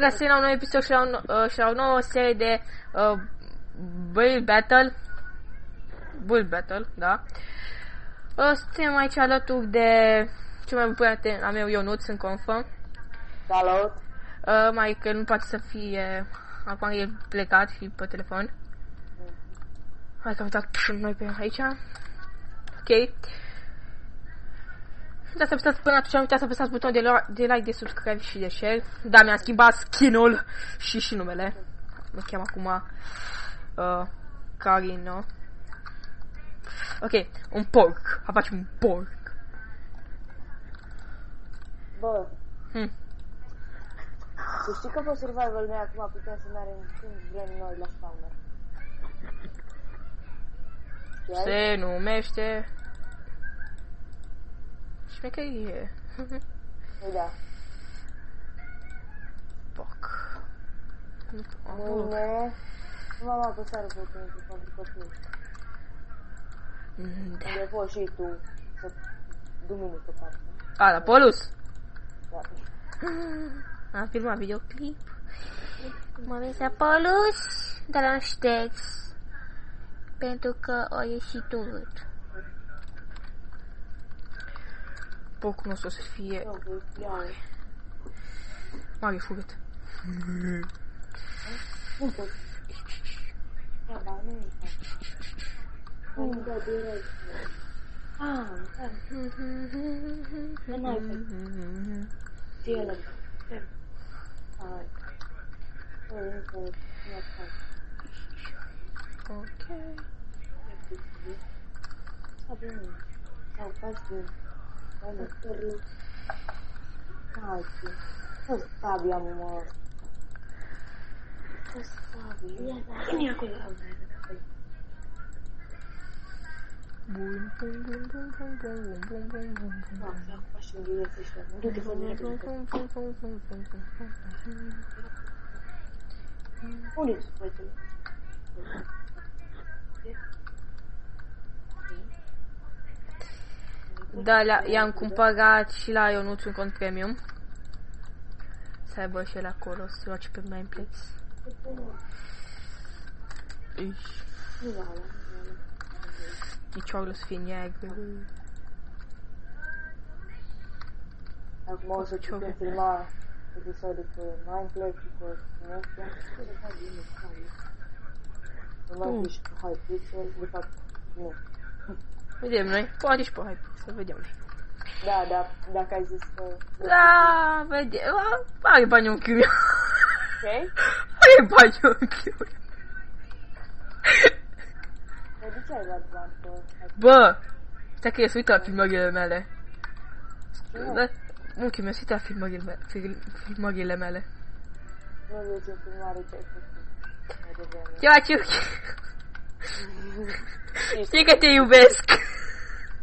găsit la un nou episod și la o nouă serie de Bull Battle, da. Suntem aici alături de cel mai bun prieten al meu, Ionuț, sunt confirm. Salut! Mai că nu poate să fie, acum e plecat și pe telefon. Hai că am uitat noi pe aici. Ok. Uitați să apăsați până atunci, uitați să apăsați butonul de like, de subscribe și de share. Da, mi-am schimbat skin-ul și numele. Mă cheam acum Carino. Ok, un porc. Hai facem un porc. Bă. Să știi că pe survival noi acum putem să mergem când vrem noi la spawner. Se numește șmecherie. Da. Porc. Mâine nu m-am apăsat pentru copii. Da. Unde poți și tu să duminică parcă. A, la Polus? Da. Am filmat videoclip. Mă vezi la Polus? Dar la ștex. Pentru că o ieșit urât. Porcul nostru o să fie mare furât. Nu pot. Da, ba, nu e ca. Nu dă direct. Ah, da. Nu n-ai făcut. Ție ăla. Hai. Nu Ok. Sau faci bine. Hai, tărlu. Hai, fă sabia, mă. Fă sabia. Vine acolo. Bun, bun, bun, bun, bun, bun, bun, bun, bun, bun. Da, faci în direcție și nu te fă direct. Unde să faci? Da, i-am cumpărat și la Ionuț un cont premium. Să aibă și el acolo, să joace pe Mineplex. Picioarele să fie negre. Acum o să putem filma episodul pe Mineplex și pe Netflix. Nu mai fi și pe Hypixel, de fapt, nu. Vedem noi, poate și pe Hypixel, să vedem noi. Da, da, dacă ai zis că... Da, vedem, are bani un chiu. Ok? Are bani un chiu. De ce ai luat bani pe... Bă, stai că ies uitat filmările mele. Unchiul meu, uita filmările mele. Nu vezi în filmare ce ai făcut. Ce faci, Uchi? Știi că te iubesc.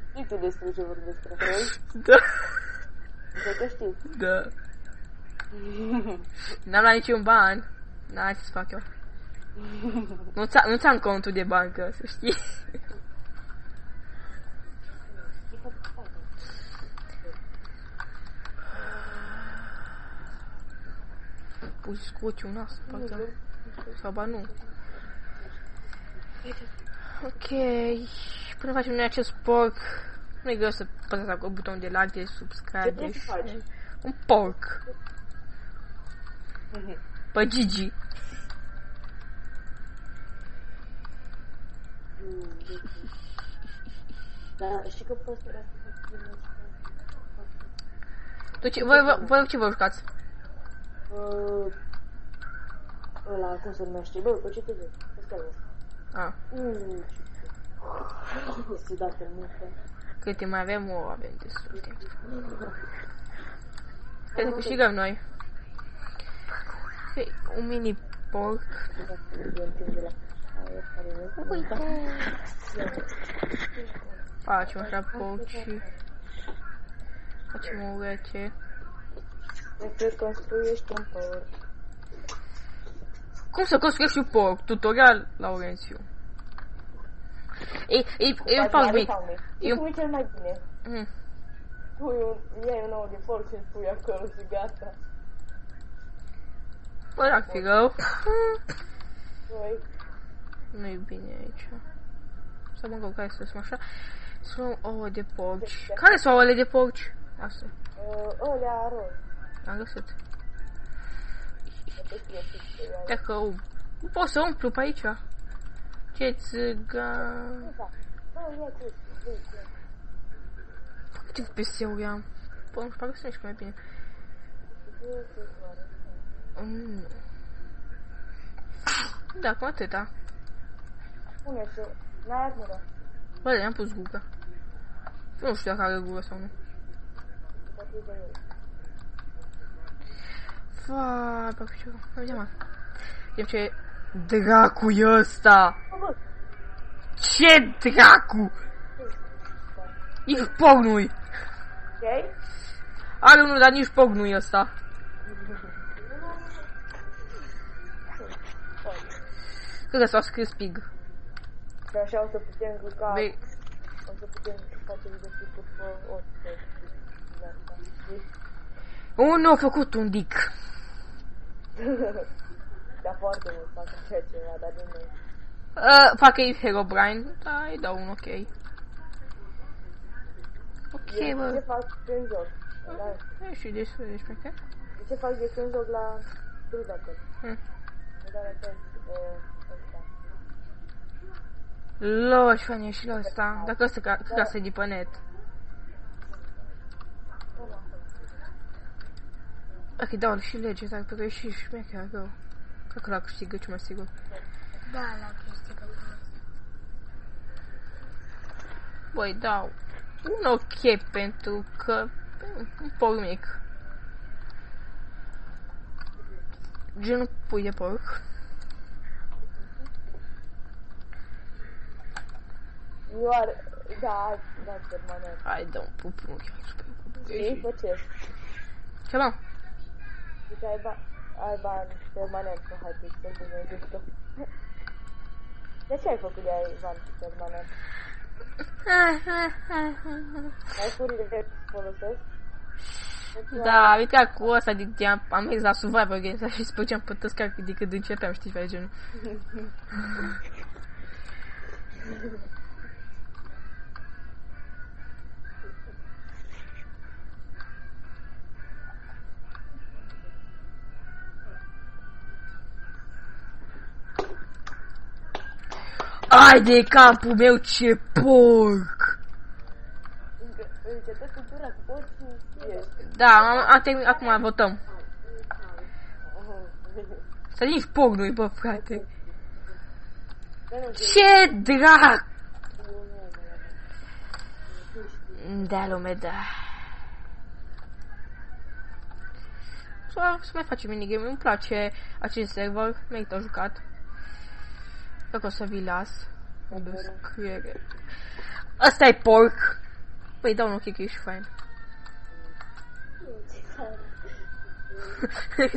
Știi tu despre ce vorbesc, ok? Da. Cred că știi. Da. N-am luat niciun ban. N-ai să-ți fac eu. Nu ți-am contul de bancă, să știi. Pui scoci un nas, poate. Sau ba nu. Ok. Până facem noi acest porc, nu e greu să apăsați acolo butonul de like, de subscribe, de share. Un porc. Pe Gigi. Da, știi că poți să Voi ce vă jucați? Ăla, cum se numește? Bă, pe ce te vezi? Ăsta e ăsta. Ah. Este dacă muncă. Câte mai avem, avem destul timp. Cred că câștigăm noi. Un mini porc. Uite! Facem așa porc și... facem o urece. Trebuie să construiești un porc. Cum să construiești un porc? Tutorial, Laurențiu. E un fac mic. E cum e cel mai bine. Tu iei un ou de porc și îl pui acolo și gata. Bă, dacă fi rău. Băi, Nu-i bine aici. Să mă rog, hai să lăsăm așa. Să luăm ouă de porci. Care sunt ouăle de porci? Asta. ălea roz. Am găsit. Te știe ce Dacă nu pot să umplu pe aici. Ce țigan. Bă, ia ce. Câte FPS-uri am? Bă, nu știu, parcă să nu știu mai bine. Da, cam atâta. Pune-se. N-ai armură. Bă, le-am pus gură. Nu știu dacă are gură sau nu. Faa, bă, ce vedem mă. Vedem ce dracu e ăsta. Ce dracu? Nici porc nu-i. Ce? Are unul, dar nici porc nu-i ăsta. Cred că s-a scris pig. Și așa o să putem juca. Vei... O să putem face videoclipuri pe orice. Unul a făcut un dic. Dar foarte mult fac așa ceva, dar de nu. Fac ei Herobrine, da, îi dau un ok. Ok, Ce bă. fac când joc? Nu știu despre că. Ce fac de când joc la Brudacă? Hmm. Dar așa, ăsta. Lol, și fain e și la ăsta. Dacă ăsta ca să de pe net. Ok, dau și lege, dar pentru că e și șmecher rău. Cred că l-a câștigă, ce mai sigur. Da, la câștigă. Băi, dau un ok pentru că un porc mic. Genul pui de porc. Da, permanent. Hai, dă un pup, nu chiar super. Ei, pe ce? Ce mă? Zice, ai bani permanent pe Hypixel, bine zică. De ce ai făcut de ai bani permanent? Ai furile de folosesc? Da, uite cu ăsta am mers la Survivor Games și sper ce am putut de când începeam, știi, pe genul. Ai de capul meu, ce porc! Încă tot cultura cu porcii ești. Da, am terminat, acum votăm. Să nici porc nu-i, bă, frate. Ce drac! Da, lume, da. Să mai facem minigame, îmi place acest server, merită jucat. Dacă o să vi las, o descriere. Asta-i porc! Păi dau un ochi că ești fain.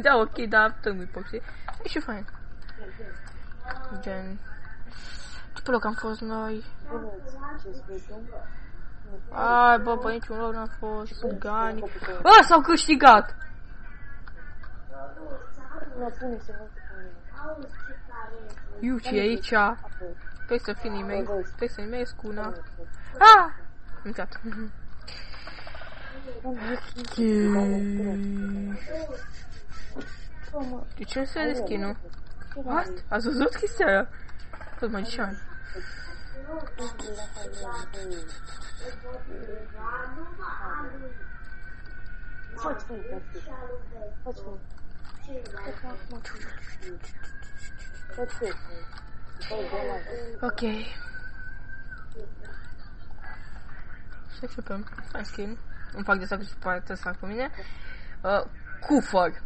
Da, ok, da, tămui porc, știi? Ești fain. Gen... Ce pe loc am fost noi? Ai, bă, pe niciun loc n-am fost, cu gani. A, s-au câștigat! Iu, ce e aici? Trebuie să fii nimeni, trebuie să nimeni cu una. Ah! Uitat. De ce nu se vede skin-ul? What? Ați văzut chestia aia? Tot magician. Faci cum, faci cum. Ok. Să începem. Hai skin. Îmi fac de asta cu poate să fac cu mine. Cufăr.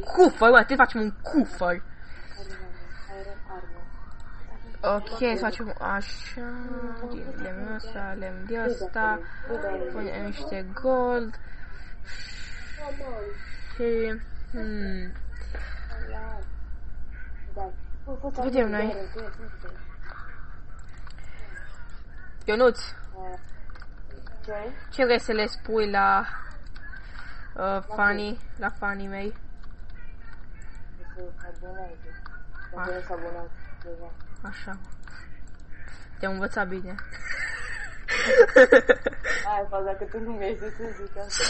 Cufăr, bă, te facem un cufăr. Ok, să facem așa. Din lemnul ăsta, lemn de ăsta. Punem niște gold. Și... Vedem noi. Ionuț, ce vrei să le spui la fanii mei? aboneze. Dacă s-a abonat ceva. Așa. Te-am învățat bine. Aia e faza că tu nu mi-ai zis să zic asta.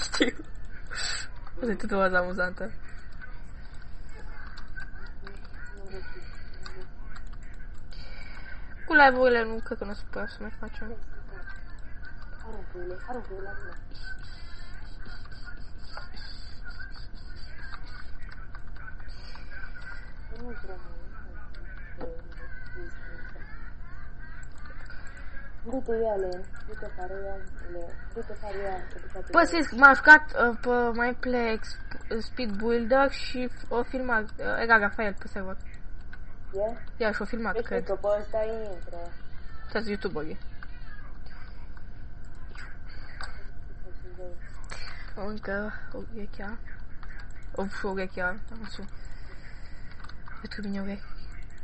Știu. Asta e tot o fază amuzantă. Cu live-urile nu cred că nu o să putem să mai facem. Aruncă-le la tine. Nu vreau. Du-te ele, du-te pare ea. Bă, să m-am jucat pe MyPlex Speed Builder și o filmat, era Rafael pe server. E? Ia și o filmat, Deci cred. că pe ăsta intră. Toți youtuberii. Încă urechea. Și urechea, nasul. Pentru mine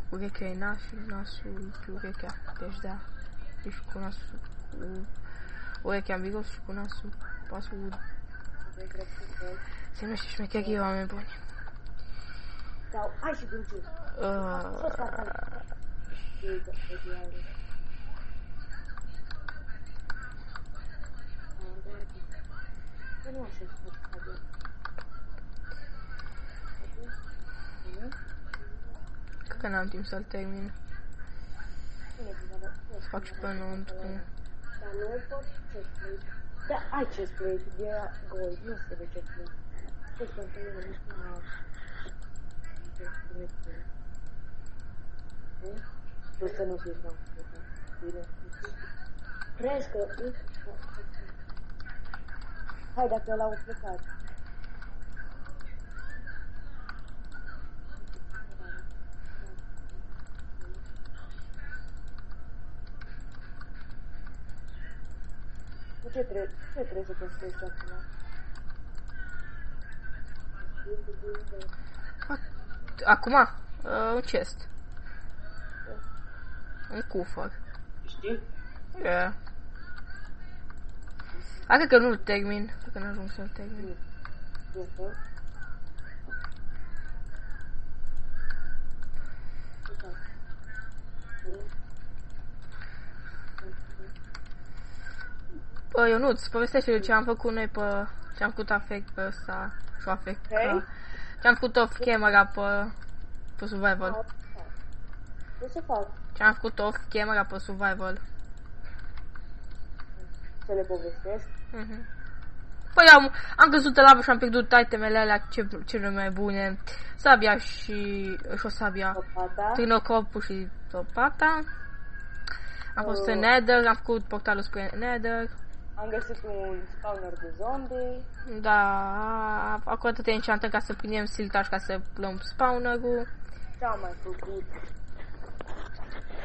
urechea e nasul, nasul și urechea. Deci da. Deci cu nasul, cu urechea în virus și cu nasul pasul. Se numește șmecherie, oameni buni. Sau, hai și dulciu. Nu așa să fac. Cred că n-am timp să-l termin. Să fac și pe înăuntru. Dar nu pot chestplate. Da, ai chestplate, e gold, nu se vede chestplate. Deci pentru mine nu știu mai... Tu să nu fii mai bine. Crezi că... Hai, dacă l-au plecat. Ce trebuie să construiești acum? Acum? Un chest. Un cufăr. Știi? Yeah. Hai că nu-l termin. Dacă n-ajung să-l termin. Bă, Ionuț, povestește ce am făcut noi pe... Ce am făcut afect pe ăsta și afect Hey? ce am făcut off camera pe survival. Ce să fac? Ce am făcut off camera pe survival. Să le povestesc? Păi am căzut în lavă și am pierdut itemele alea cele mai bune. Sabia și o sabia. Topata? Trinocopul și topata. Am fost în Nether, am făcut portalul spre Nether. Am găsit un spawner de zombie. Da, acum atâtea enchantări ca să prindem siltaș ca să luăm spawner-ul. Ce-am mai făcut?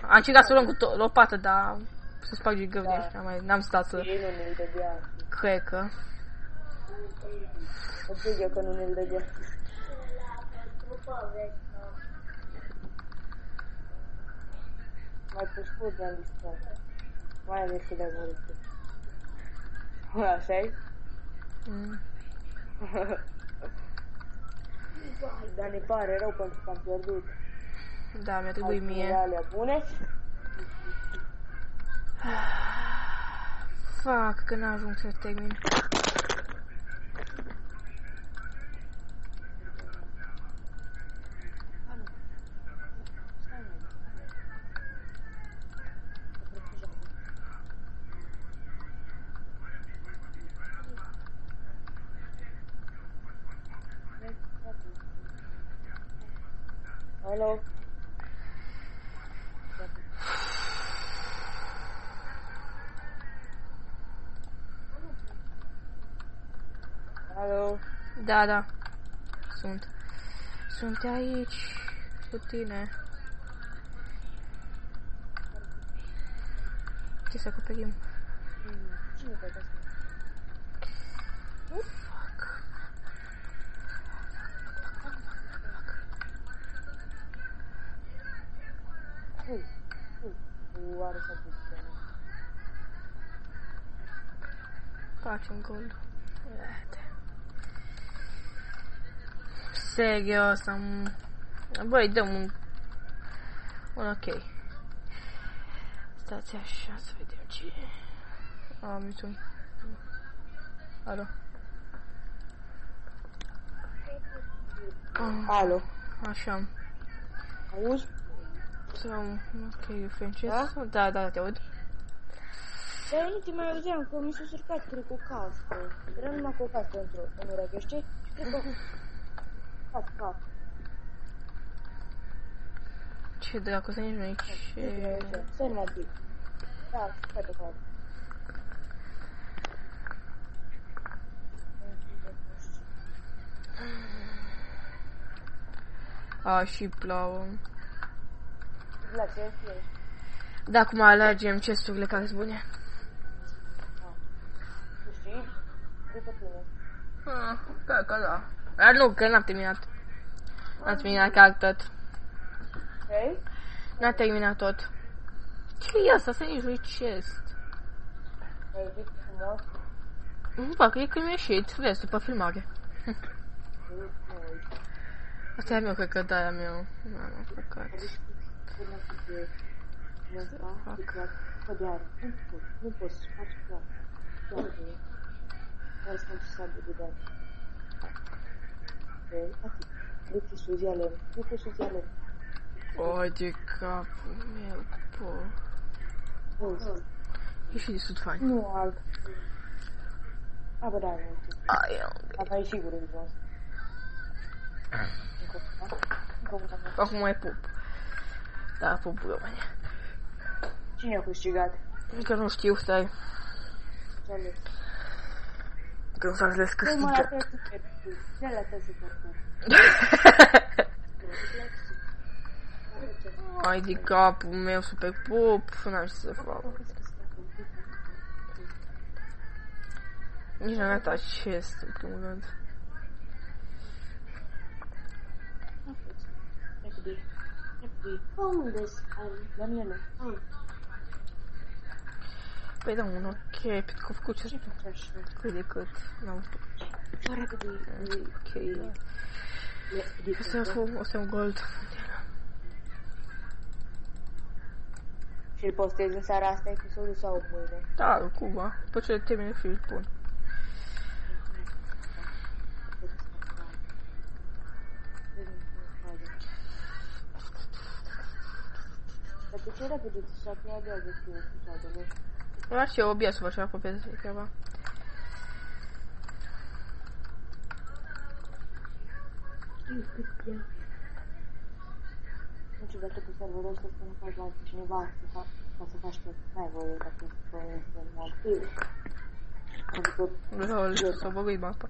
Am încercat să luăm cu lopată, dar să spargi găuri ăștia, n-am stat să... Ei nu ne-l dădea. Cred că... O zic eu că nu ne-l dădea. Mai pe scurt de-am distrat. Mai ales că de-am murit. Așa-i? Dar ne pare rău pentru că am pierdut. Da, mi-a trebuit mie. Alea bune. Fuck, că n-ajung să termin. Hello. Alo. Da. Sunt aici cu tine. Ce să acoperim? Cine te asta? Fuck. Oare s-a pus. Facem gold. Serios, am... Băi, dăm un ok. Stați așa să vedem ce e. Am uitat. Alo. Alo. Așa. Auzi? Sau, ok, francez? Da? Da, te aud. Dar nu te mai auzeam, că mi s-a surcat, cred, cu cască. Era numai cu o cască în ureche, știi? Și cred că... Cască. Ce dracu, să nici nu e ce... Stai numai un pic. Da, stai pe care. A, și plouă. La ce ești? Da, acum alegem chesturile care sunt bune. Tu știi? După tine. Cred că da. Dar nu, că n-am terminat. N-am terminat chiar tot. Hei? N-am terminat tot. Ce e asta? Să nici nu-i chest. Ai zis frumos? Nu fac, e că mi-a ieșit. Vezi, după filmare. Asta e a meu, cred că da, e a meu. N-am făcut. Nu poți să faci clar. Chiar să faci sabă de bani. Atât. Du-te sus, ia lemn. Du-te sus, ia lemn. O, de capul meu, po. E și de sud fain. Nu, alt. A, bă, da, nu. Asta e sigur, e jos. Acum mai pup. Da, pup România. Cine a câștigat? Încă nu știu, stai. Ce-a Când s-a ales câștigă. Ai de capul meu, super pup. N-am ce să fac. Nici n-am dat acest, în primul rând. Daniela. Păi da, un ok, pentru că a făcut ce cât de cât. N-am făcut. Ok. O să iau gold. Și îl postezi în seara asta episodul sau mâine? Da, Cuba. După ce termin și îl pun. Dar pe ce repede ți s-a pierdut de fiu episodul? Ăla și eu obia să fac ceva pe treaba. Nu știu dacă pe serverul ăsta să nu faci la cineva ca să faci că n-ai voie dacă să normal. Adică... Lol, s-a băguit mapa.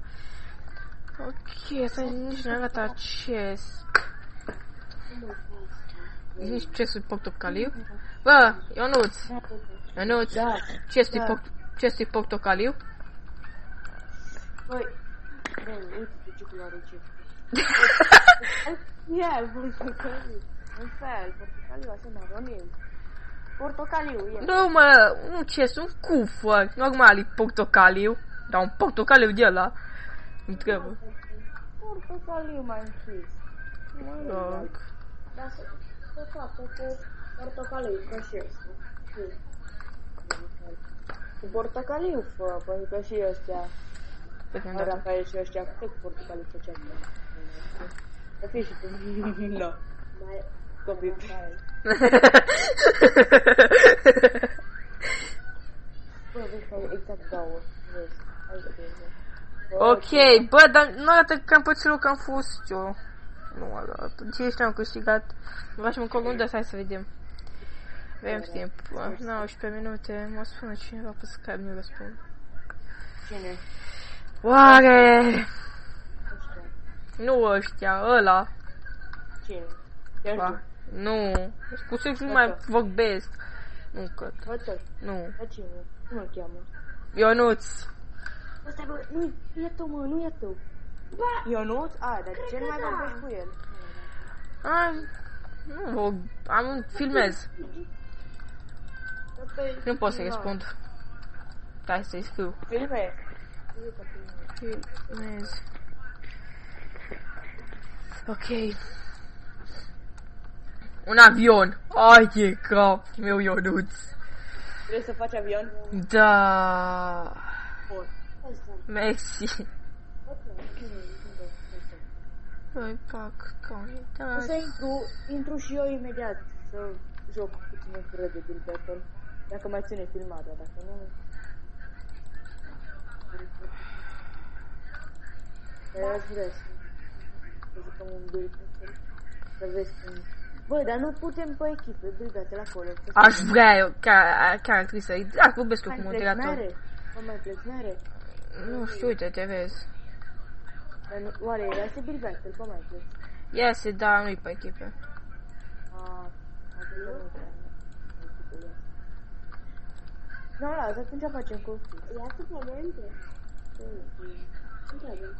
Ok, asta nici n-am dat acest. Zici chestul portocaliu? Bă, Ionuț, chestul portocaliu? Băi, uite ce culoare ce. Ia, portocaliu. Un fel, portocaliu, așa maronil. Portocaliu, e. Nu, mă, un chest, un cufăr. Normal, e portocaliu. Dar un portocaliu de ăla. Îmi trebuie. Portocaliu mai închis. Dar se face cu portocaliu, ca și ăsta. Cu portocaliu, fă, pentru că și ăstea. Rafael și ăștia, cât cu portocaliu făceam. Să fie și cu... Nu. Mai... Copii. Bă, vezi că exact două. Vezi. Ok, bă, dar nu arată cam pe ce loc am fost eu. Nu arată. Ce ăștia am câștigat? Mă facem încolo unde, hai să vedem. Avem timp. 19 minute. Mă spune cineva pe Skype, nu răspund. Cine? Oare? Nu ăștia, ăla. Cine? Ba, nu. Cu sexul nu mai vorbesc. Nu, cred. Nu. Da cine? Cum îl cheamă? Ionuț. Ăsta, bă, nu e tu, mă, nu e tu. Ba! Ionuț? A, dar ce nu mai vorbești cu el? Nu, filmez. Nu pot să răspund. Hai să-i scriu. Filmez. Filmez. Ok. Un avion. Ai de cap meu, Ionuț. Vrei să faci avion? Da. Bun. Mersi. Mai fac O comentarii. să intru și eu imediat să joc puțin fără de Bill Battle. Dacă mai ține filmarea, dacă nu... Dar aș vrea să jucăm un Bill Battle. Să vezi cum... Bă, dar nu putem pe echipe, Bill Battle acolo. Aș vrea eu, chiar ar trebui să... Da, vorbesc eu cu moderator. Mă mai pleci. Nu știu, uite, te vezi. Dar oare era să Bill Battle, pe mai pleci? Iese, da, nu-i pe echipe. Nu, lasă, atunci facem copii. Ia să comente. Întreabă.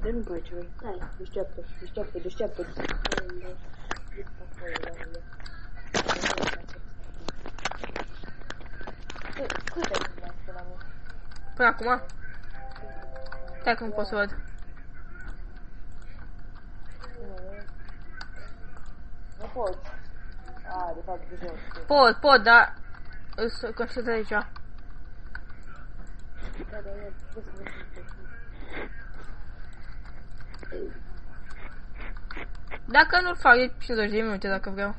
Dă nu faci, oi. Deșteaptă. Cât ai filmat până acum? Până acum? Stai că nu pot să văd. Nu poți. De fapt, de jos. Pot, dar... Îți conștiință aici. Dacă nu-l fac, e 50 de minute dacă vreau.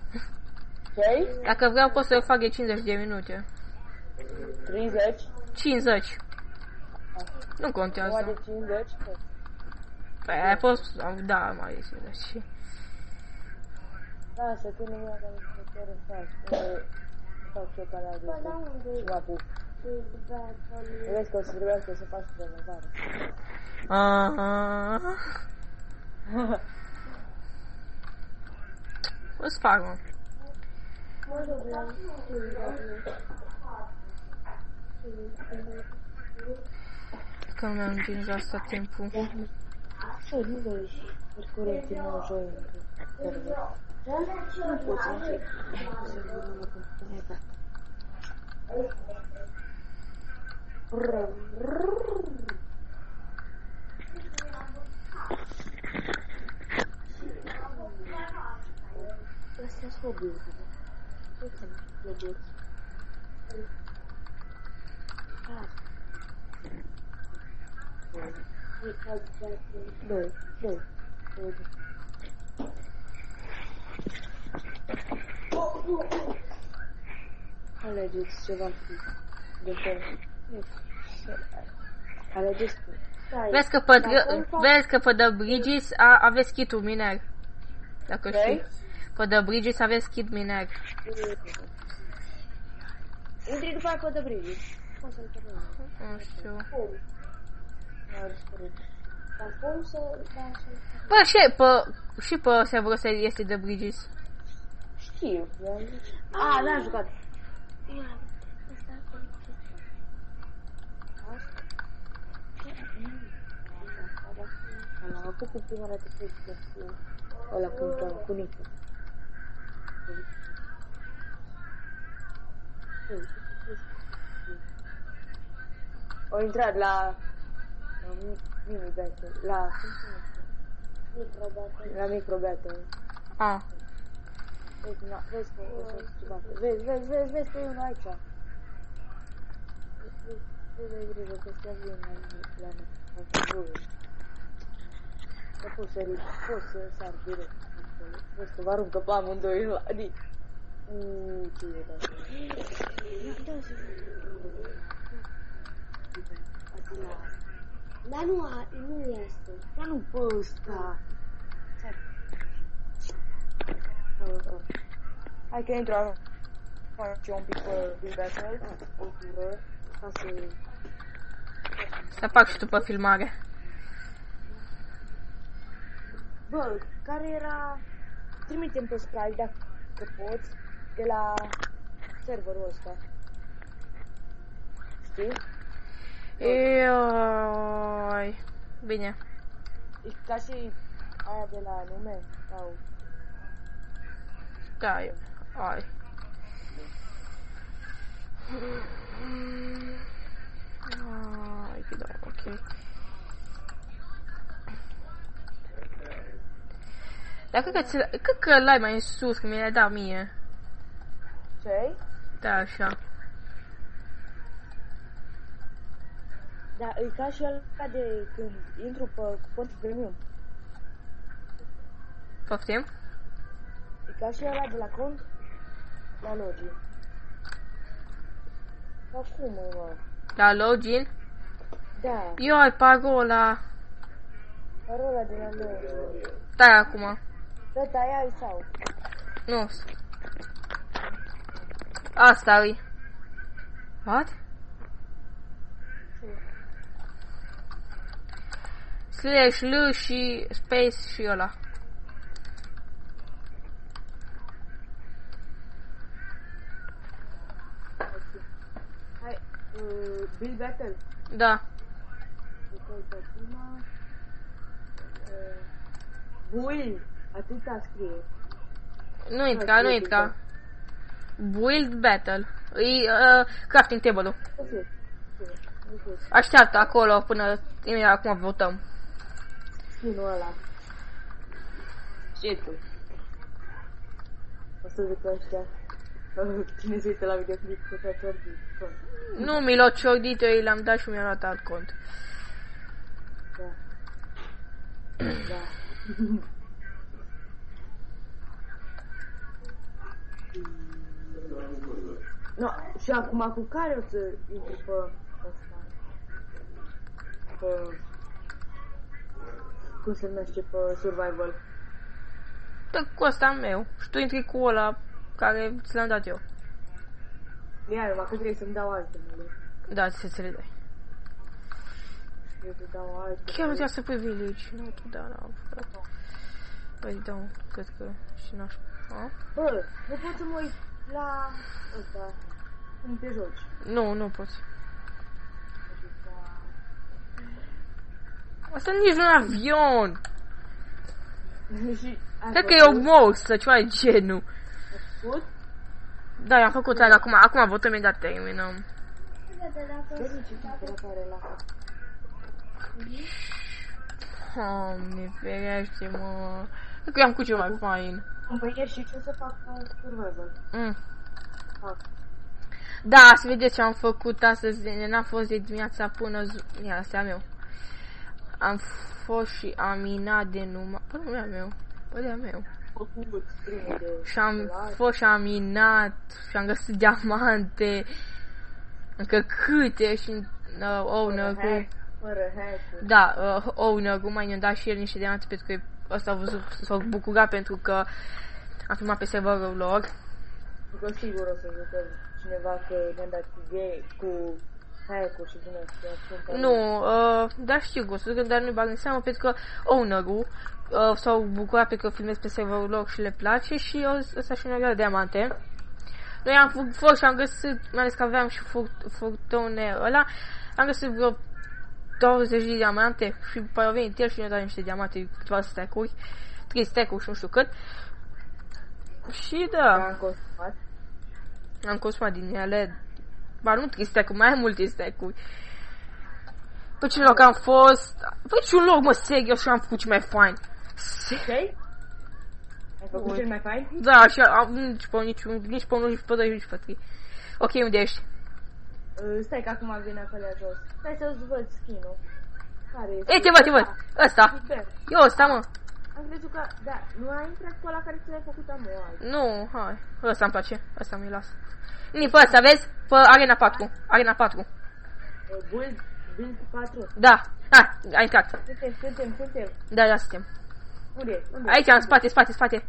Ce? Dacă vreau, pot să-l fac, e 50 de minute. 30? 50. Nu Numai contează. de 50? Păi, ai fost... Da, mai e 50. Lasă, că nu mi-a dat chiar în fac și eu canal de YouTube și mă apuc. Vezi că o să trebuiască să faci promovare. O-ți fac, mă. Că nu mi-am împins asta timpul. Să nu vezi, percurent din nou joi. Nu poți să încep. Astea-s hobby-uri. Ce-ți-am plăcut? Doi. Alegeți ceva de fel. Alegeți tu. Vezi că pe The Bridges aveți kit-ul miner. Dacă știi. Pe The Bridges aveți kit miner. Intri după aia pe The Bridges. Poți să-l terminăm. Nu știu. Nu a dispărut. Dar cum să... Bă, și pe serverul ăsta este The Bridges. Știu. N-am jucat. Am făcut cu prima dată chestia cu ăla cu Nicu. O intrat la mini battle, la micro battle. Vezi că o să se bată. Vezi că e unul aici. Vezi, ai grijă că se avem la noi. Că poți să sari direct. Vezi că vă aruncă pe amândoi la adică. Ce e asta? Dar nu este. Dar nu pe ăsta. Hai că intru acum. Fac eu un pic pe Bill Battle. O tură. Ca să... Să fac și tu pe filmare. Bă, care era... Trimite-mi pe Sprite dacă poți. De la serverul ăsta. Știi? Ioi. Bine. E ca și aia de la nume, sau... Da, ai. Ai, da, ok. Dar cred că l-ai mai în sus, că mi l-ai dat mie. Ce? Da, așa. Da, e ca și ăla de când intru pe cont premium. Poftim? E ca și ăla de la cont la login. Acum, mă. La login? Da, Ioi, parola. parola de la login. Da, acum. Da, aia e sau? Nu. Asta e. What? Slash L și space și ăla. Hai, Bill Battle. Da. Uite acum. Build, atâta scrie. Nu intra. Build battle. E crafting table-ul. Așteaptă acolo până imediat acum votăm. Skin-ul ăla. Shit-ul. O să zic ăștia. Cine se uită la videoclip cu toate ordine. Nu mi l-au ciordit, eu le-am dat și mi-am luat alt cont. Da. Da. No, și acum cu care o să intri pe ăsta? Pe... Cum se numește? Pe survival. Da, cu ăsta meu. Și tu intri cu ăla care ți l-am dat eu. Ia, numai că trebuie să-mi dau alte mele. Da, ți le dai. Eu te dau alte. Chiar nu trebuie să pui village. Nu, tu da, n-am făcut. Păi da, cred că și n-aș... Bă, nu pot să mă uit la ăsta. Cum te joci. Nu poți. Asta nici nu e avion. Și Cred că e o morsă, ceva de genul. făcut? Da, i-am făcut aia, acum votăm imediat terminăm. Vezi ce temperatoare la Doamne, ferește, mă. Cred că i-am făcut ceva fain. Păi și ce să fac survival? Fac. Da, să vedeți ce am făcut astăzi. N-am fost de dimineața până... Ia, asta e a meu. Am fost și am minat de numai... Păi nu e a meu. Păi e a meu. Făcut primul de... Și am fost și am minat și am găsit diamante. Încă câte și owner-ul. Fără hack. Da, owner-ul mai ne-a dat și el niște diamante pentru că ăsta a văzut, s-a bucurat pentru că am filmat pe serverul lor. Că sigur o să jucăm cineva că ne-a dat idei cu hack-uri și din astea. Nu, dar știu că o să zic, dar nu-i bag în seamă pentru că owner-ul s-au bucurat pentru că filmez pe serverul lor și le place și ăsta și ne-a dat diamante. Noi am fost și am găsit, mai ales că aveam și furtune ăla, am găsit vreo 20 de diamante și după a venit el și ne-a dat niște diamante, câteva stack-uri, 3 stack-uri și nu știu cât. Și da, am consumat din ele, ba nu 3 stack-uri, mai multe stack-uri. Pe ce loc am fost, pe ce loc mă serios și am făcut ce mai fain. Ce? Ai făcut cel mai fain? Da, și am nici pe unul, nici pe doi, nici pe trei. Ok, unde ești? Stai că acum vine acolo jos. Stai să-ți văd skin-ul. Care este? Ei, te văd. Ăsta. Eu ăsta, mă. Am crezut că, da, nu ai intrat cu ăla care ți l-ai făcut amual. Nu, hai. Ăsta îmi place. Ăsta mi-l las. Ni pe ăsta, vezi? Pe Arena 4. Arena 4. Build 4. Da. Hai, a intrat. Suntem. Da, suntem. Unde? Aici, în spate.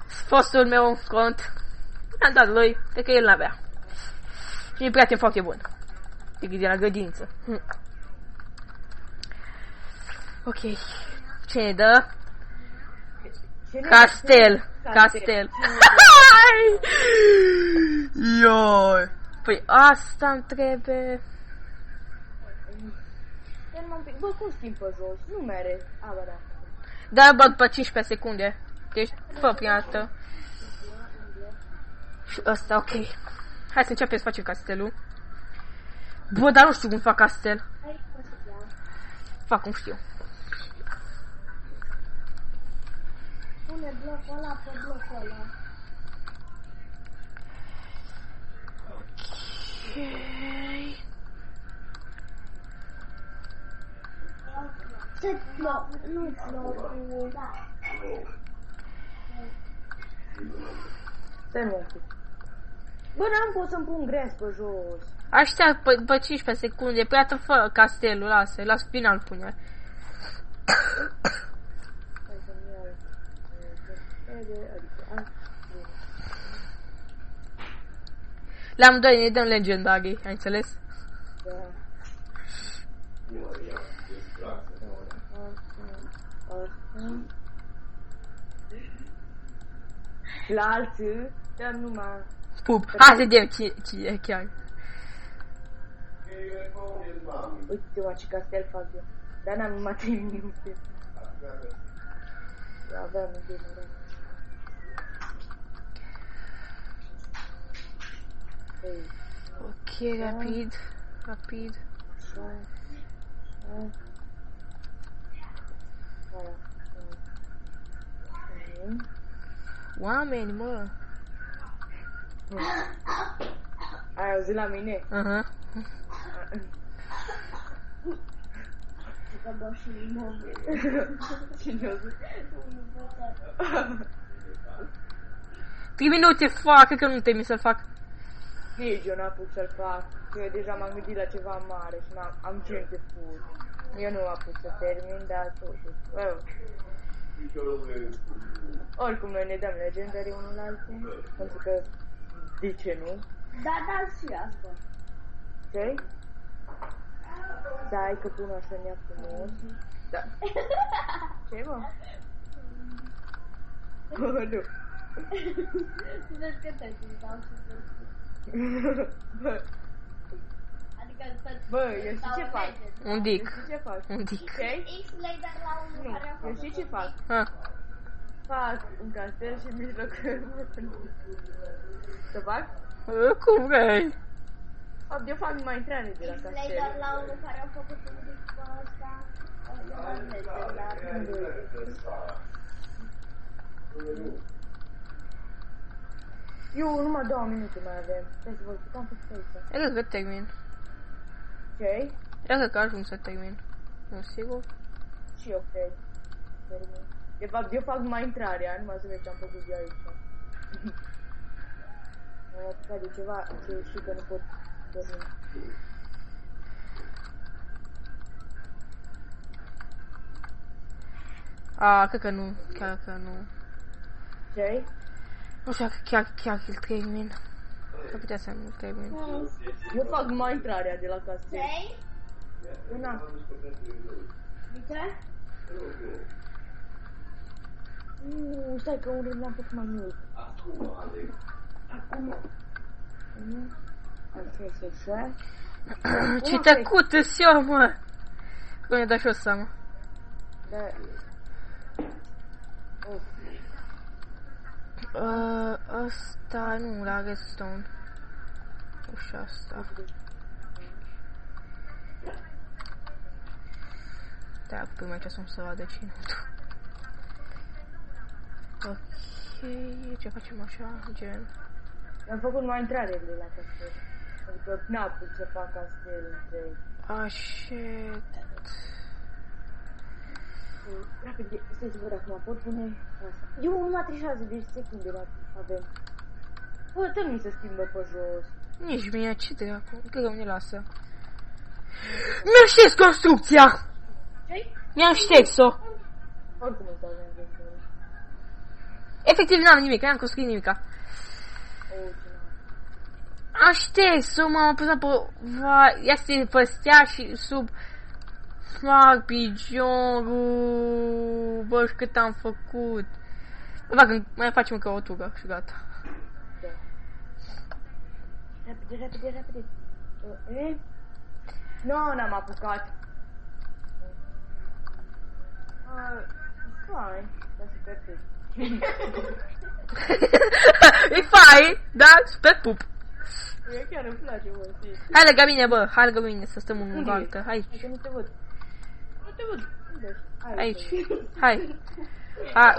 Fostul meu cont. Am dat lui, de că el n-avea. Și e prieten foarte bun. Decât de la grădință. Ok. Ce ne dă? Castel. Castel. Ioi. Păi asta îmi trebuie. Ia-mă un pic. Bă, cum schimb pe jos? Nu mere. A, bă, da. Da, bă, după 15 secunde. Deci, fă prima dată. Și ăsta, ok. Hai să începem să facem castelul. Bă, dar nu știu cum fac castel. Hai, cum se cheamă? Fac cum știu. Pune blocul ăla pe blocul ăla. Set bloc, nu blocul. Stai un pic. Bă, n-am pot să-mi pun gres pe jos. Aștept pe 15 secunde. Păi atât fă castelul, lasă. La final pune. Hai să-mi iau. Adică, asta. La amândoi ne dăm legendarii, ai înțeles? Da. La alții, dar numai... Pup. Hai să vedem cine e chiar. Uite-mă ce castel fac eu. Dar n-am numai 3 minute. Eu aveam un general. Ei, Ok, rapid. Rapid. așa, așa. Aia. Oameni, mă. Ai auzit la mine? Aha. Că bă și mobil. Cine a zis? 3 minute fac, cred că nu temi să-l fac. Nici eu n-am putut să-l fac, că eu deja m-am gândit la ceva mare și am gen de fur. Eu nu am putut să termin, dar totuși. Oricum noi ne dăm legendary unul la altul, pentru că de ce nu? Da, da, și asta. Ok? Stai că pun așa în ea frumos. Da. Ce mă? Nu. Vezi că te dau și Bă, adică să bă, eu știi ce fac? Un dic. Eu știi ce fac? Un dic. Ok? X-Lader la unul Nu, care a eu făcut știi ce fac? Ha. Fac un castel și în mijlocul. Să fac? Cum vrei? Fapt, eu fac mai intrare de la X-Lader castel. la unul care a făcut un dic pe ăsta. Eu numai 2 minute mai avem. Stai să vă uite, am făcut aici. Eu cred că termin. Ok? Eu cred că ajung să termin. Nu, sigur? Și eu cred. Termin. De fapt, eu fac numai intrarea, numai să vezi ce am făcut eu aici. M-am apucat de ceva ce știu că nu pot termina. A, cred că nu. Chiar că nu. Ok? Nu știu dacă chiar îl termin. S-ar putea să nu termin. Eu fac numai intrarea de la castel. Trei? Eu n-am. Uite? Stai că unde n-am făcut mai mult. Acum. Așa. Ce tăcut-s eu, mă! Cum ne dă și o seama. Da. Ăsta nu, la redstone. Ușa asta. Da, prima aici să-mi se vadă cine. Ok, ce facem așa, gen. Am făcut numai intrarele la castel. Adică n-am putut să fac castel întreg. Așa. Rapid, stai să văd acum, pot pune asta. Eu numai 36 de secunde la avem. Bă, tot mi se schimbă pe jos. Nici mie, ce dracu, cred că nu ne lasă. Mi-am șters construcția! Ce-i? Mi-am șters-o! Oricum îți dau de Efectiv n-am nimic, n-am construit nimica. Am șters-o, m-am apăsat pe... Ea se păstea și sub... Fac piciorul... Bă, și cât am făcut. Mai facem încă o tură și gata. Da. Repede. Nu, n-am apucat. Fine. Dar super bine. E fain, da? Super pup. Mie chiar îmi place, mă, știi? Hai lângă mine, bă, hai lângă mine să stăm în bancă. Hai. Hai că nu te văd. Nu te văd. Unde ești? Aici. Hai.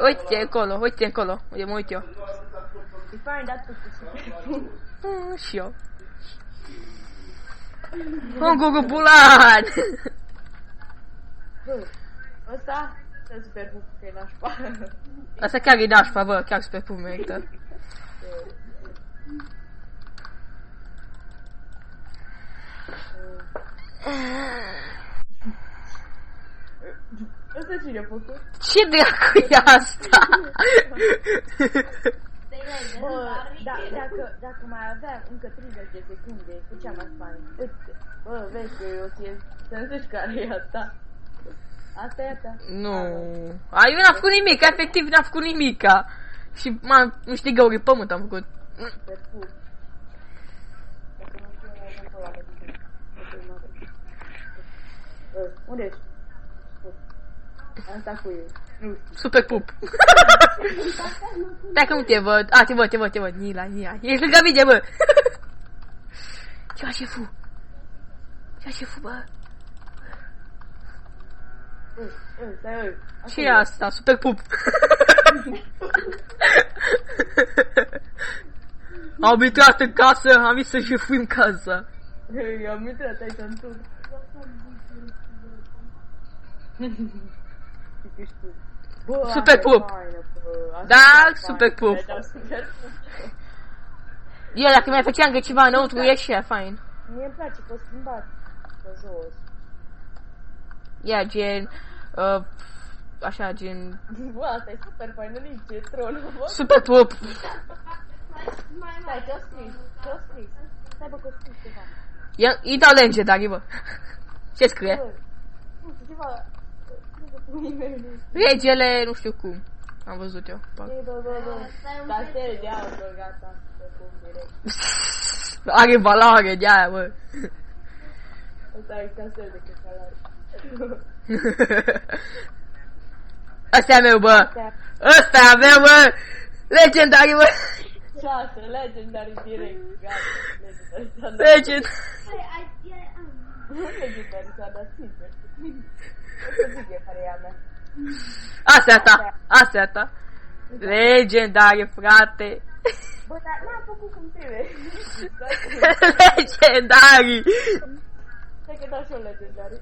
Uite acolo, unde mă uit eu. E fain, dar tu cu Și eu. Un gugubulan! Bă, ăsta e super pup, că e nașpa. Asta chiar e nașpa, bă, chiar super pup merită. Ăsta cine a făcut? Ce dracu e asta? Bă, dacă mai aveam încă 30 de secunde, făceam mai fain. Uite, bă, vezi că e o chestie, să nu zici care e asta. Asta e a ta. Nu. Eu n-am făcut nimic, efectiv n-am făcut nimica. Și nu știi găuri pământ am făcut. Pe pup. Dacă nu știu, mai am acolo, unde ești? Asta cu eu. Nu știu. Super pup. Dacă nu te văd. Te văd. Nila. Ești lângă mine, bă. Ce faci, șefu, bă? Stai, Ce e asta? Super pup. Am intrat în casă, am zis să șefuim casa. Am intrat aici în tur. Super pup. Da, super pup. Eu dacă mai făceam încă ceva înăuntru, ieșea fain. Mie îmi place că o schimbat pe jos. Ia, gen... așa, gen... Bă, asta e super fain, nu nici e troll, bă. Super pup. Stai, ce-o scris? Stai, bă, că-o scris ceva. E dau legendary, bă. Ce scrie? Bă, nu știu, ceva... Regele, nu știu cum. Am văzut eu. Bă. Castel de aur, gata. Direct. Are valoare de aia, bă. Ăsta e castel de căcalare. Asta e a meu, bă. Ăsta e a meu, bă. Legendary, bă. 6, legendary direct. Gata, legendary s-a dat. Legend. Nu legendary s-a dat, sincer. O să zic eu care e a mea. Asta e a ta. Legendary, frate. Bă, dar n-am făcut cum trebuie. Legendary. Stai că dau și eu legendary.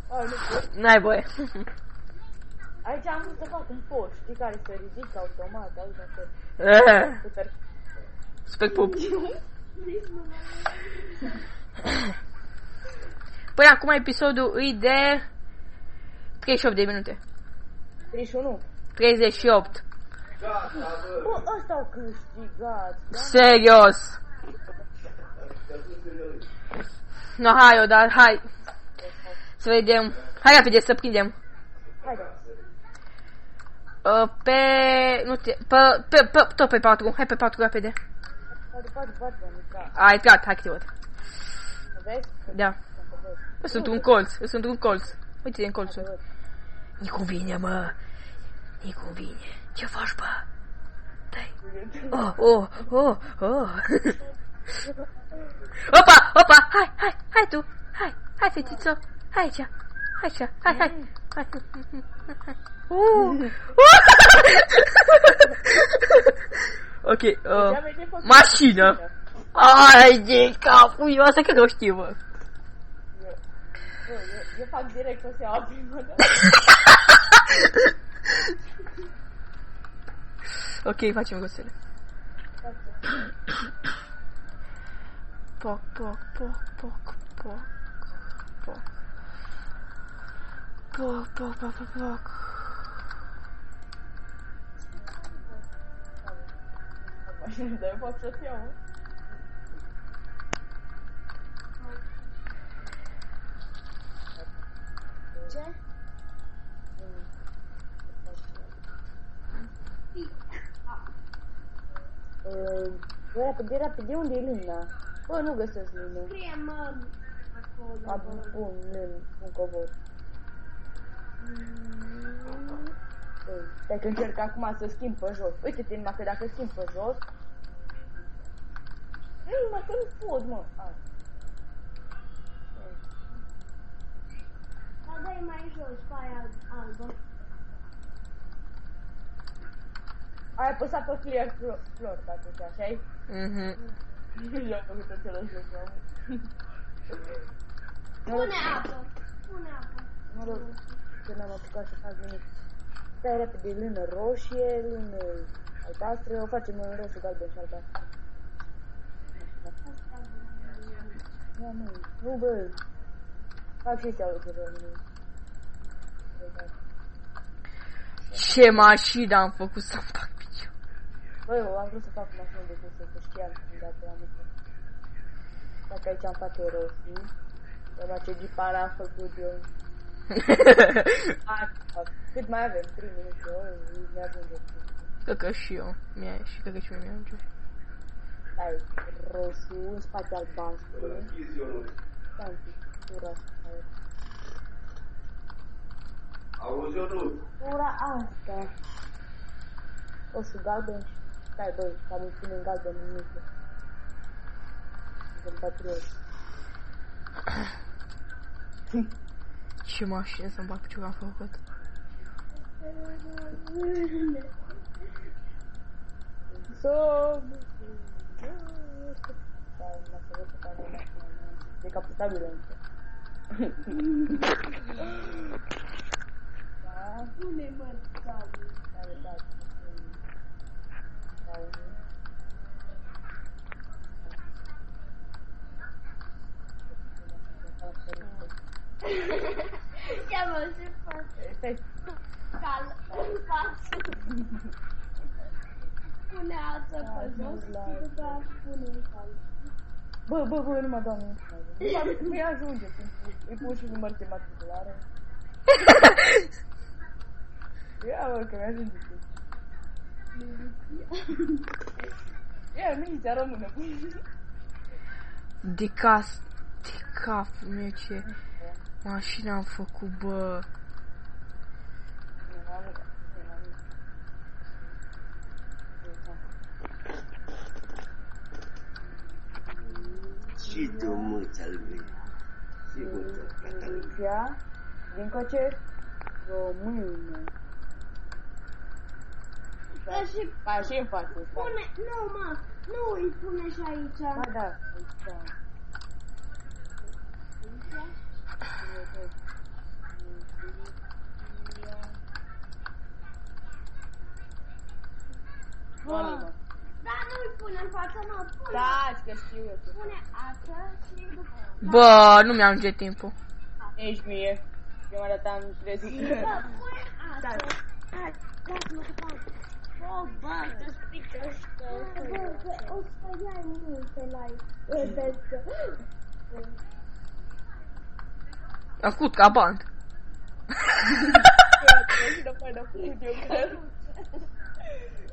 Nu pot. N-ai voie. Aici am vrut să fac un post, știi, care se ridică automat, auzi acolo. Super. Super pup. Păi acum episodul îi de 38 de minute. 31. 38. Bă, ăsta au câștigat. Da? Serios. No, hai. Să vedem. Hai repede să prindem. Haide. Tot pe 4. Hai pe 4 repede. 4, A intrat, hai că te văd. vezi? Da. Eu sunt un colț. Uite-te în colțul. Nu-i convine, mă. Nu-i convine. Ce faci, bă? Dai. Oh. Opa, hai tu. Hai, fetiță. Hai aici. Hai. Ok, mașină. Ai de capul, eu asta cred că o știu, bă. Eu fac direct să se iau primă dată. Ok, facem gustele. Poc. Dar eu pot să-ți iau, mă. Ce? Repede, repede, unde e lâna? Bă, nu găsesc lână. Scrie mă acolo. Am pun lână, un covor. Stai că încerc acum să schimb pe jos. Uite-te numai că dacă schimb pe jos... Ei, mă, că nu pot, mă. Dar dai mai jos, pe aia albă. Ai apăsat pe clear floor, atunci, așa-i? Mhm. Eu am făcut același lucru. Pune apă. Pune apă. Mă rog, că n-am apucat să fac nimic. Stai repede, lână roșie, lână albastră, o facem în roșu, galben și albastră. Ia, mă, nu, bă. Fac și ăstea lucruri rău. Ce mașină am făcut să-mi fac picior. Băi, eu am vrut să fac o mașină de cusă, că știam când dată la mână. Dacă aici am fac roșu, eu ce ghipara am făcut eu. Cât mai avem? 3 minute, ne ajunge. Cred că și eu. Și cred că și mie mi-ajunge. Stai, roșu, în spate albastru. Stai un pic, tura asta. Auzi, Ionut? Tura asta. Roșu, galben și... Stai, băi, cam îmi pune în galben în mică. Sunt patriot. Ce mașină să-mi fac picior am făcut. Decapitabilă încă. Da? Pune mă, doamne. Da. Ce mă, ce fac? Stai. Cal, în față. Pune altă pe jos, după aia pune în cal. Bă, numai doamne. Nu-i ajunge. Îi pun și număr de matriculare. Ia, bă, că mi-ajunge. Ia, miliția română. De capul meu ce mașină am făcut, bă. Și tu mulți al meu. Sigur, Miliția, din coce, română. Da, și Hai, și în față. pune, nu mă, nu îi pune și aici. Da, aici. Bă, da, nu îi pune în față, nu, pune. Da, că știu eu. Pune asta și după. Bă, nu mi-ajunge timpul. Nici mie. Prima dată am trezit. Bă, pune asta. Hai, lasă-mă să fac. Bă, să-ți pică ăștia. Bă, o să iai multe like. Vedeți că... Am făcut ca band.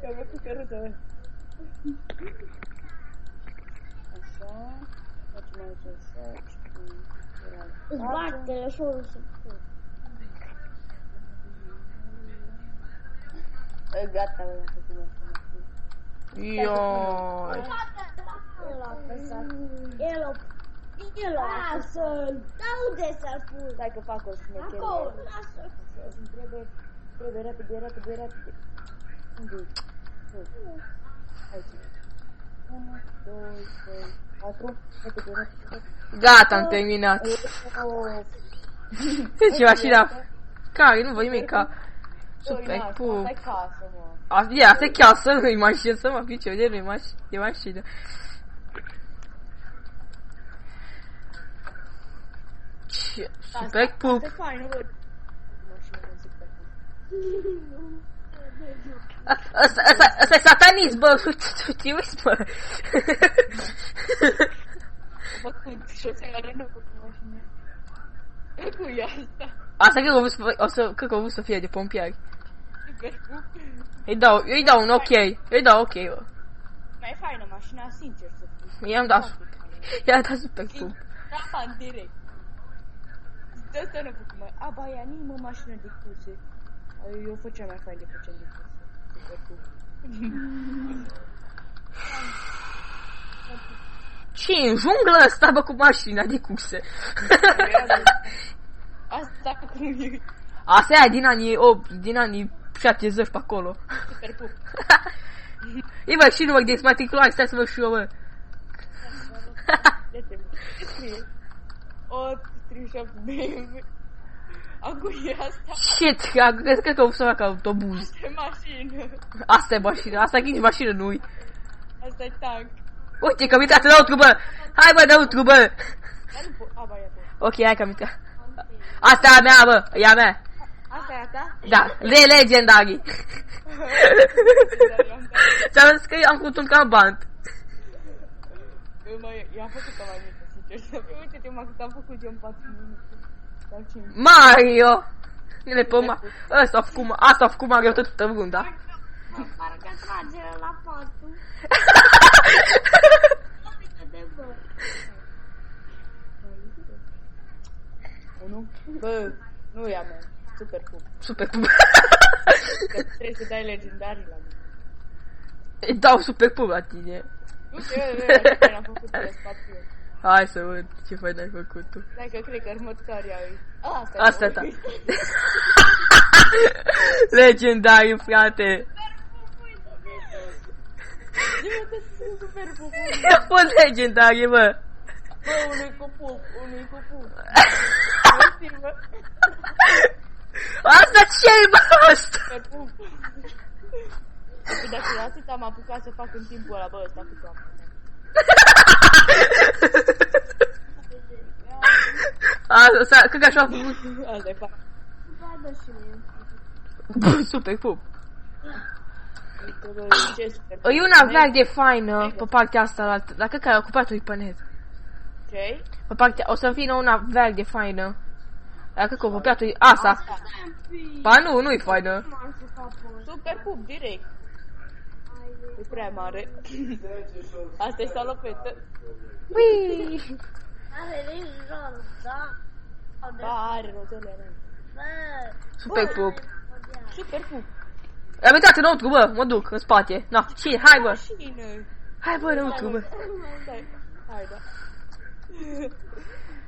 Eu am făcut căruță. Așa. Facem aici așa. Îți bag telefonul să pun. Gata, am făcut mașină. Ioi. El a apăsat. El a lasă-l. Dar unde să-l pun? Stai că fac o șmecherie. Acolo, lasă-l. Îmi trebuie repede. Unde-i? Aici. 1, 2, 3, 4. Repede. Gata, am terminat. Ce mașina? Care? Nu văd nimic ca... Super, pup. Stai casă, mă. Asta e casă, nu-i mașină, să mă picior, de nu-i mașină, e mașină. Ce? Super, pup. Asta e fain, nu văd. Mașină de super. Asta e satanism, bă, ce uiți, bă. Făcut și o să arăt cu mașină. Cu e asta. Asta cred că o vrut să fie de pompieri. Eu îi dau un ok. Eu îi dau ok, bă. Mai faină mașina, sincer să fiu. I-am dat. I-am dat super pup. Da, direct. Dă-te înăpă cu mai. Aba, ea nici mă mașină de cuse. Eu făceam mai fain de făceam de cuse. Super pup. Ce în junglă ăsta, bă, cu mașina de cuse? Asta cum e. Asta e din anii 8, din anii 70 pe acolo. Super pup. Ei, bă, și nu mă gândesc, mai tincloare, stai să văd și eu, bă. Ce scrie? O, 37 BMW. Acum e asta. Shit, cred că o să fac autobuz. Asta e mașină. Asta e mașină, asta e nici mașină, nu-i. Asta e tank. Uite, că am intrat înăuntru, bă. Hai, bă, înăuntru, bă. Dar nu pot. Aba, ia pot. Ok, hai că am intrat. Asta e a mea, bă, e a mea. Asta e a ta? Da, legendary. Ți-am zis că am făcut un cabant. I-am făcut mai mică, sincer să fiu. Uite-te, mă, cât am făcut eu în 4 minute. Sau 5. Mario! Ele pe Asta a făcut Mario tot runda. Parcă trage la patul. De bă. Unu? Bă, nu e a mea. Super pup. Super pup. Că trebuie să dai legendarii la mine. Îi dau super pup la tine. Uite, am făcut pe spațiu. Hai să văd ce fain ai făcut tu. Stai că cred că următoarea e. Asta ta. Legendariu, frate. Zi-mă că sunt super pup. A fost legendariu, bă. Bă, unui cu pup, unui cu pup. Asta ce-i, bă, asta? Super pup. Dacă de atât am apucat să fac în timpul ăla, bă, ăsta cu toamnă. Asta, cred că așa a făcut. Asta e fac. Vadă și mie. Super pup. Ce super pup? E una verde faină pe partea asta, dar cred că ai ocupat-o pe net. Ce? Pe partea, o să vină una verde faină. Dar cred că ocupat-o asta. Ba nu, nu-i faină. Super pup, direct. E prea mare. Asta e salopetă. Ui! Are nici jos, da? Ba, are rotele, nu. Bă, Super pup. Super pup. Am intrat înăuntru, bă, mă duc în spate. Na, și hai, bă. Mașină. Hai, bă, înăuntru, bă. Stai. Hai, da.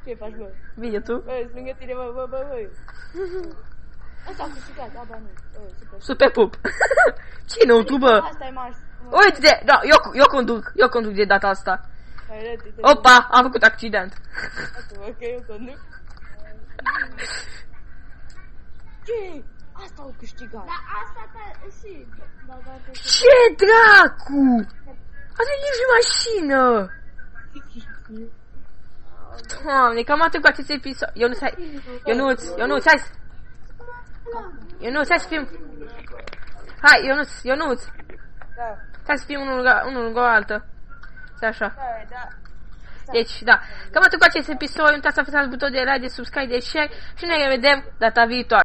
Ce faci, bă? Vine tu. Bă, sunt lângă tine, bă. Asta am câștigat, da, ba nu. Super pup. Ce înăuntru, bă? Asta e mars. Uite, da, eu conduc de data asta. Opa, am făcut accident. Ok, eu conduc. Ce? Asta au câștigat. dar asta și... Ce dracu? Asta e nici mașină. Doamne, cam atât cu acest episod. Ionuț, hai să fim. Hai, Ionuț. Da. Hai să fim unul lângă o altă. Stai așa. Da. Deci, da. Cam atât cu acest episod. Nu uitați să apăsați butonul de like, de subscribe, de share și ne revedem data viitoare.